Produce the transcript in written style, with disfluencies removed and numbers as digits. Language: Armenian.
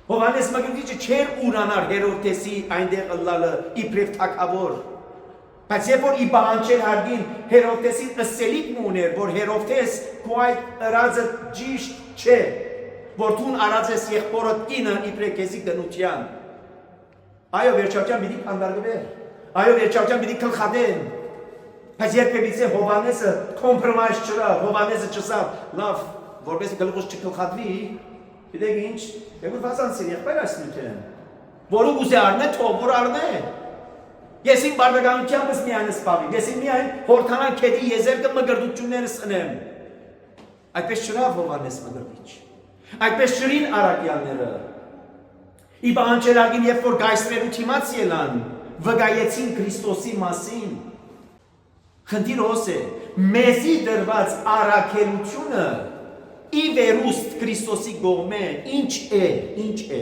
Հովանես Մկրտիչը չէր ուրանար Հերովդեսի այնտեղ ըլլալը իբրև թագավոր։ Բայց երբ որ ի բանջեր հարգին Հերովդեսի ըսելիք ուներ, որ Հերովդես քո այդ ըրածը ճիշտ չէ, որ դուն արած ես եղբորդ կինը իբրև քեզի գնության։ Այո, վերջական պիտի կանգնվեր։ Այո, վերջական պիտի քլխադեն։ Բայց երբևիցե Հովանեսը կոմպրոմայզ չրա, Հովանեսը չսավ, լավ, որպես գլուխս չքլխադվի, գիտեք ինչ, եկուր վազանցին եղբայր այս նյութեն, որը ուզե արնե, թող որ արնե։ Ես իմ բարդականությանս միայն սպավիմ, ես իմ միայն հորթանան կետի եզերքը մգրդություններս ընեմ։ Այդպես չրա Հովանես Մկրտիչ, այդպես չրին առակյանները։ Ի բանջերագին երբ որ գայսրերու թիմաց ելան, վգայեցին Քրիստոսի մասին։ Խնդիրը ոս է, մեզի դրված առաքելությունը ի վերուստ Քրիստոսի կողմէ ինչ է։